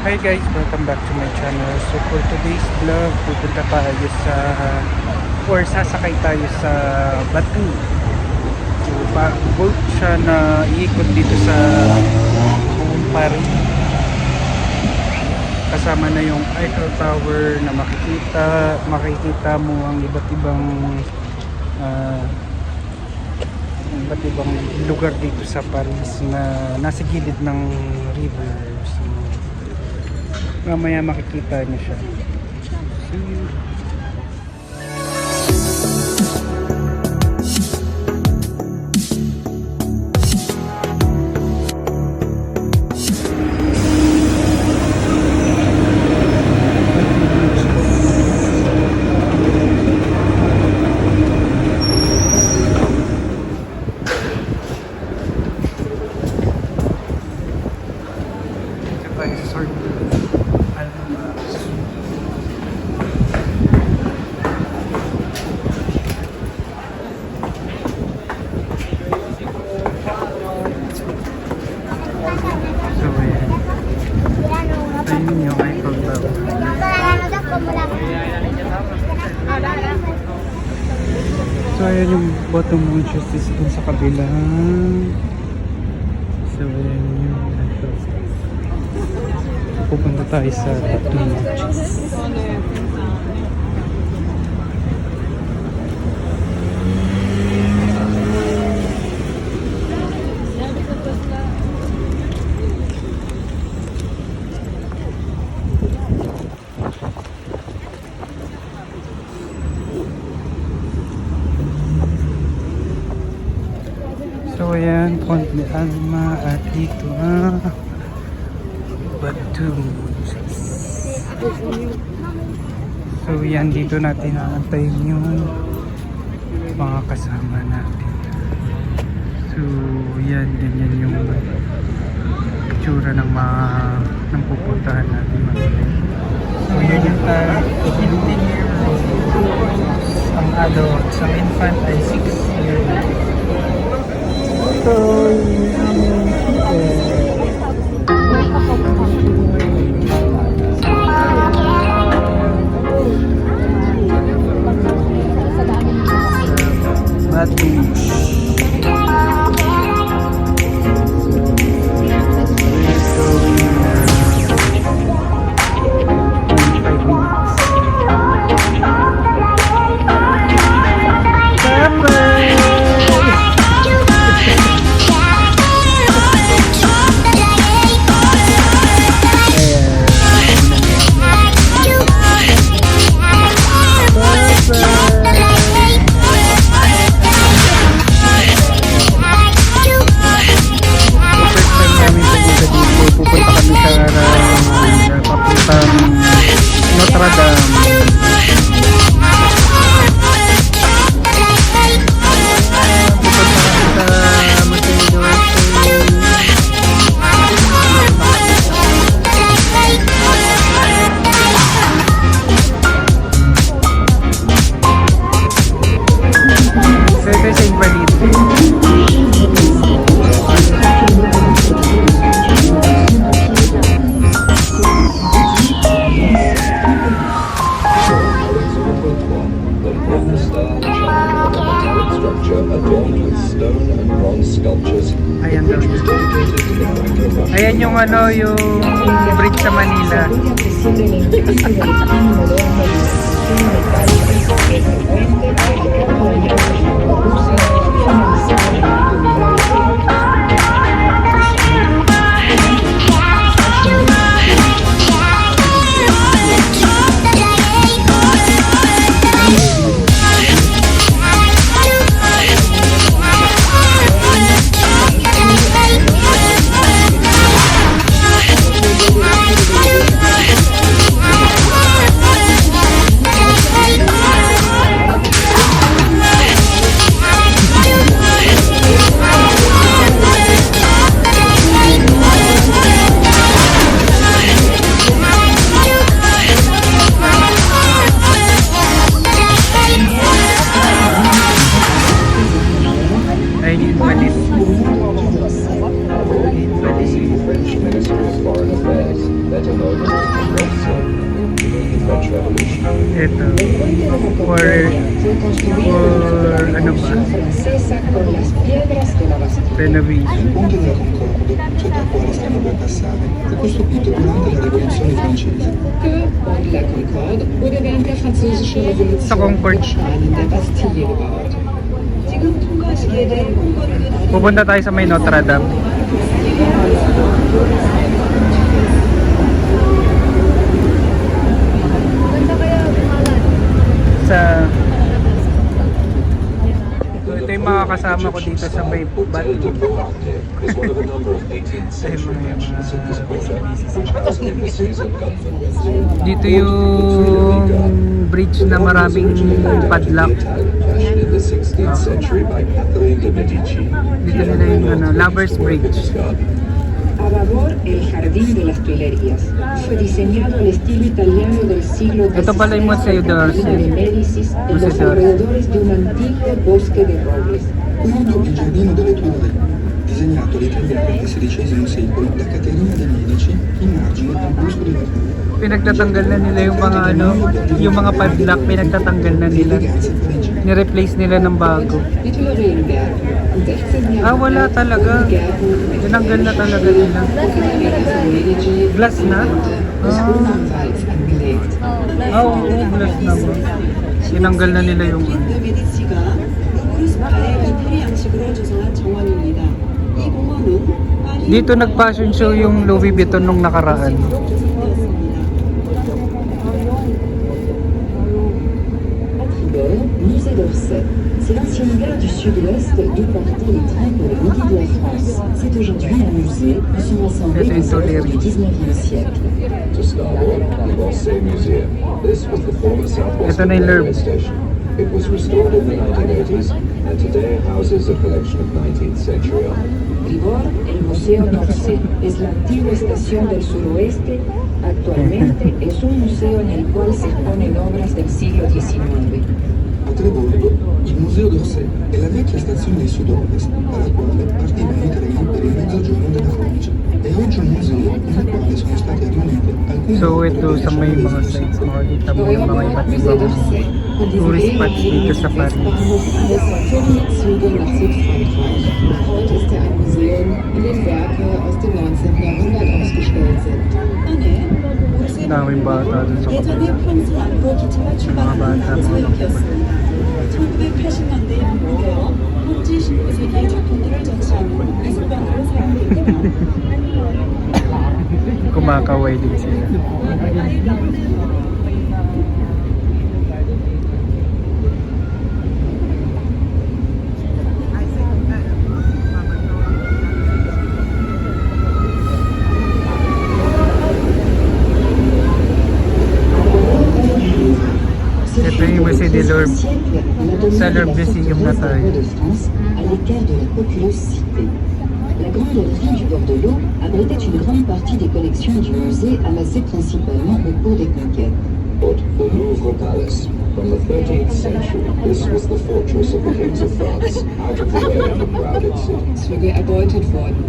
Hi guys, welcome back to my channel. So for today's vlog, pupunta tayo sa sasakay tayo sa Bateaux. So boat siya na iikot dito sa buong Paris. Kasama na yung Eiffel Tower na makikita mo ang iba't ibang lugar dito sa Paris na nasa gilid ng river. So, mamaya makikita niyo siya. See you. So ayan yung Bateaux mouches is dun sa kabila. So ayan yung pupunta tayo sa Bateaux mouches. So ayan, Pont de Alma at dito Bateaux. So yan, dito natin aantayin yung mga kasama natin. So yan, ganyan yung itsura ng pupuntahan natin. So yan yung 15-year-old. Ang adult, sa infant ay 6 years old. So, ayan yung yung bridge sa Manila. Ito. For ano ba? Renovation. Il ponte della Concorde, sotto il quale stiamo per passare, fu costruito durante la Rivoluzione francese. Der Pont de la Concorde wurde während der französischen Sa Revolution Concorde. mit Steinen der Bastille gebaut. Pupunta tayo sa may Notre Dame. Sa ito yung mga kasama ko dito sa may Bateaux. Dito yung bridge na maraming padlock. Dito nila yung Lovers Bridge. A babor, el Jardín de las Tuilerías. Fue diseñado al estilo italiano del siglo XVI Ito pala yung Museo d'Orsay. de Médicis en los alrededores de un antiguo bosque de robles. Un altro il Giardino delle Tuileries, disegnato all'italiano nel XVI secolo da Caterina de' Medici in margine al bosco di Verona. Pinagtatanggal na nila yung mga yung mga padlock, pinagtatanggal na nila. Ni-replace nila ng bago. Mit Marienberg. Im 16. Ah, wala talaga. Tinanggal na talaga nila. Glass na? Salz angelegt. Ah, oo, glass na ba? Tinanggal na nila yung 메디치가 루브르스 발레 이태리 양식으로 조성한 정원입니다. 이 공원은 파리 dito nag-fashion show yung Louis Vuitton nung nakaraan. Tribord, musée d'Orsay. C'est l'ancienne gare du sud-ouest d'où partaient les trains pour le midi de la France. C'est aujourd'hui un musée où sont rassemblés les œuvres du 19e siècle. To starboard, the Orsay Museum. This was the former Southwest Ito na yung Railway Louvre. station. It was restored in the 1980s and today houses a collection of 19th century art. Tribord, el Museo d'Orsay. Es la antigua estación del suroeste. Actualmente es un museo en el cual se exponen obras del siglo XIX. A Treborgo, il Museo d'Orsay è la vecchia stazione del sud-ovest, dalla quale partivano i treni per il mezzogiorno della Francia. È oggi un museo nel quale sono state riunite alcune So ito sa may mga sites, makikita mo yung mga iba't ibang tourist spots dito sa Paris. Züge nach Südfrankreich. Heute ist er ein Museum, in dem Werke aus dem 19. Jahrhundert ausgestellt sind. Daming bata dun sa 예전에 kapila. 프랑스 안보 기차가 출발하는 항구역이었습니다. 1980년대에 복구되어 현지 19세기의 작품들을 전시하는 미술관으로 사용됩니다. Kumakaway din sila. Ito yung Musée de Louvre. Sa Louvre Museum na tayo. de France à l'écart de la populeuse cité. La grande galerie du bord de l'eau abritait une grande partie des collections du musée amassées principalement au cours des conquêtes. But the Louvre Palace. From the 13th century, this was the fortress of the kings of France, out of the way of the crowded city. Züge erbeutet worden.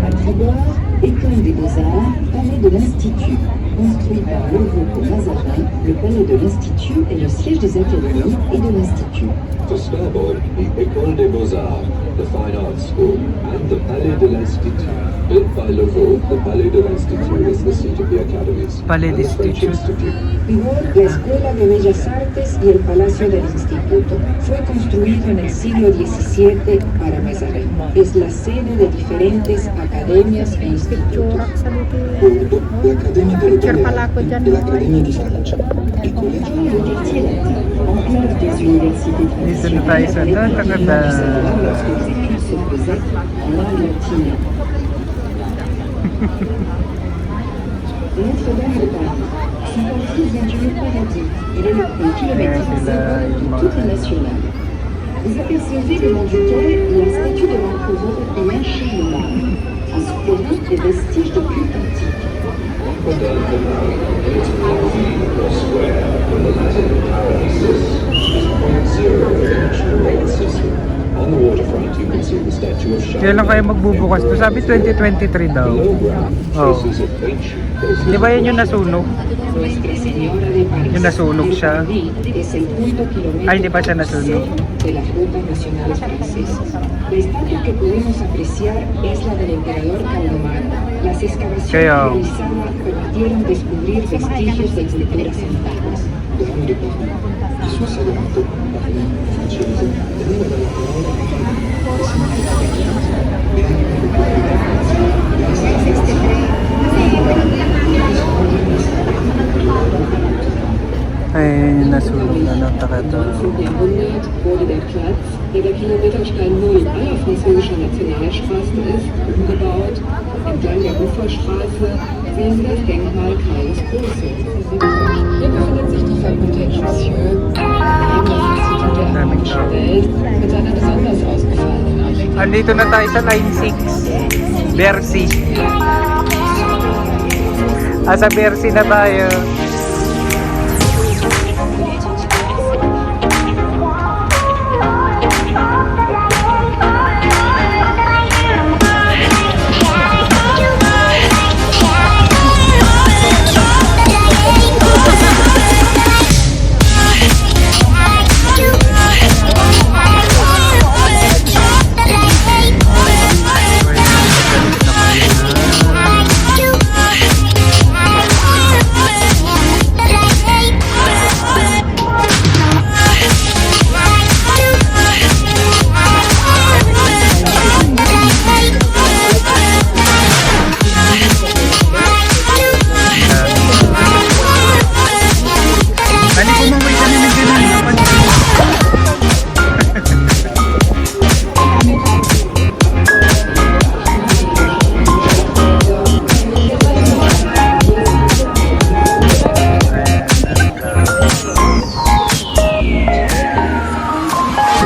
À Tribord, École des Beaux-Arts, Palais de l'Institut. Construit par Louvre Mazarin, le Palais de l'Institut est le siège des académies et de l'Institut. To starboard, the École des Beaux-Arts, the Fine Arts School, and the Palais de l'Institut. Built by Louvre, the Palais de l'Institut is the seat of the academies. Palais and the French d'Institut. Institute. Tribord, la Escuela de Bellas Artes y el Palacio del Instituto fue construido en el siglo XVII para Mazarin. Es la sede de diferentes academias e institutos. Bordeaux, l'Accademia delle Belle Arti e l'Accademia di Francia. Il collegio Enclave des universités Dito na tayo sa Takada. lorsque les études se faisaient en langue latine. Notre-Dame de Paris. Son portrait vient du paradis. Il est le point kilométrique symbole de toute la nationale. Vous apercevez le long du quai la statue de l'empereur et un chien en soutenant des vestiges de culte antique. Madame de Paris, in its pavilion or square, from the Latin paradisus, is .0 inch parade system. On the waterfront, you can see the statue of Charles. Kailan kayo magbubukas to? Sabi 2023 daw. Oh. This is a French Di ba yan yung nasunog? Nuestra Señora de París. Yung nasunog siya. Es el punto kilométrico Ay, di ba siya nasunog? de las rutas nacionales francesas. La estatua que pudimos apreciar es la del emperador Caldomar. Las excavaciones Kaya, realizadas permitieron descubrir vestigios de estructuras antiguas. Grande Parma, il suo segreto, parlino in francese, deriva dalla parola parmi, che significa chiesa. Venendo da quella definizione deve stare ay nasunog na ng Takato. 19. Jahrhundert wurde der Platz, der der Kilometerstein 0 aller französischer Nationalstraßen ist, umgebaut. Entlang der Uferstraße sehen Sie das Denkmal Karls Großen. Hier befindet sich die Faculté de Monsieur, das Institut der Arabischen Welt, mit seiner besonders ausgefallenen Architektur. Andito na tayo sa line 6. Bercy. Sa Bercy na tayo.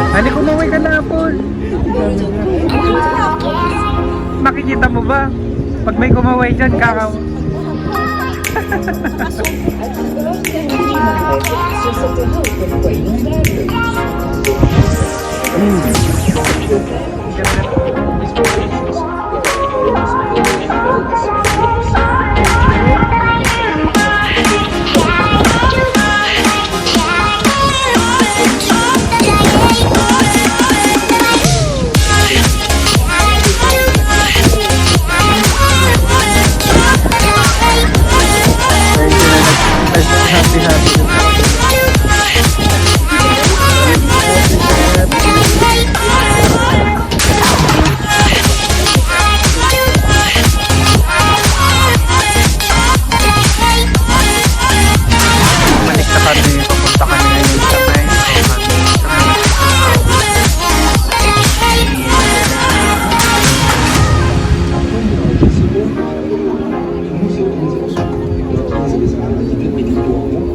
Hani, kumaway ka na, Paul. Makikita mo ba? Pag may kumaway dyan, kakaw.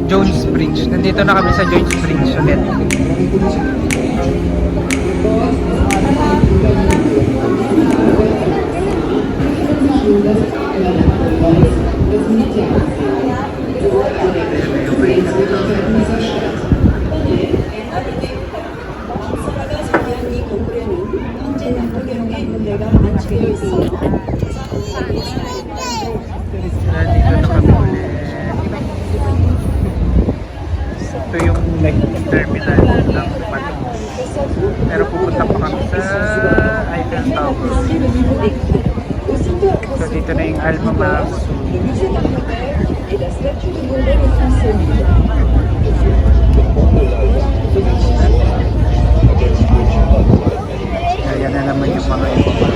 Jones Bridge. Nandito na kami sa Jones Bridge ulit. 이 건물에는 현재 남부경에 있는 데가 안치되어 있습니다. Nandito na kami ulit. Ito yung next terminal ng Bateaux. Pero pupunta pa kami sa Eiffel Tower. So dito na yung Alma Mater. Ayan na naman yung mga ibang.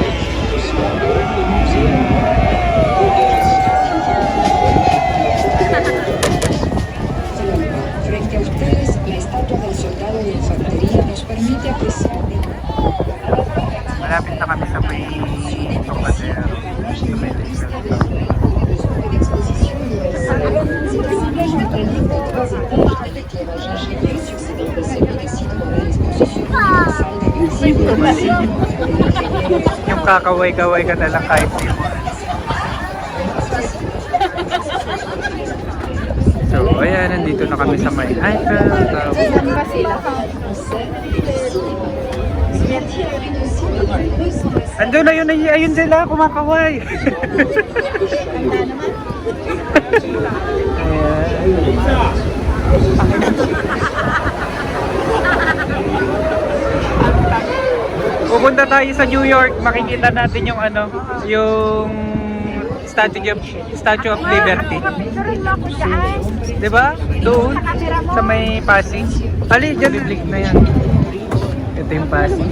Frente a ustedes, la estatua del soldado de infantería nos permite apreciar Malapit na kami sa may Tokader. Sa may Eiffel Tower. l'exposition universelle. Cet assemblage métallique de 3 étages de l'éclairage ingénieux succédant de celui des sites de l'exposition universelle de l'Université. Yung kakaway-kaway ka na lang kahit di mo. So, ayan, nandito na kami sa may Eiffel Tower. quartier abrite aussi de nombreuses ambassades. Andun na yun, ayun sila, kumakaway. Pupunta tayo sa New York, makikita natin yung ano, yung Statue of Liberty. Diba? Doon, sa may Pasig. Ali, dyan, biblik na yan. Ito yung Pasig.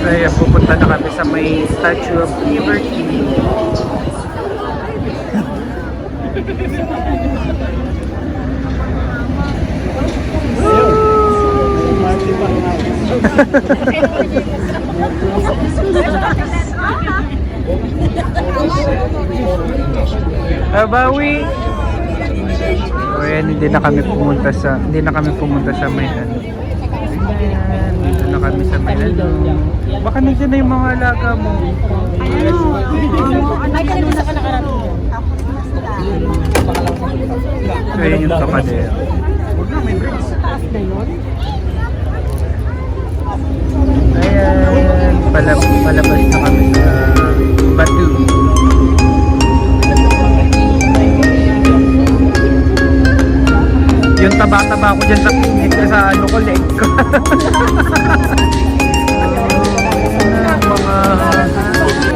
Kaya pupunta na kami sa may Statue of Liberty. Bawi. O yan, hindi na kami pumunta sa may ano. Ayan, dito na kami sa may ano. Baka nandiyan na yung mga alaga mo. So yan yung kapatid. Ayan, palabas na kami sa Bateaux. Yung taba-taba ko dyan sa pingit sa ano ko, leg ko. Mga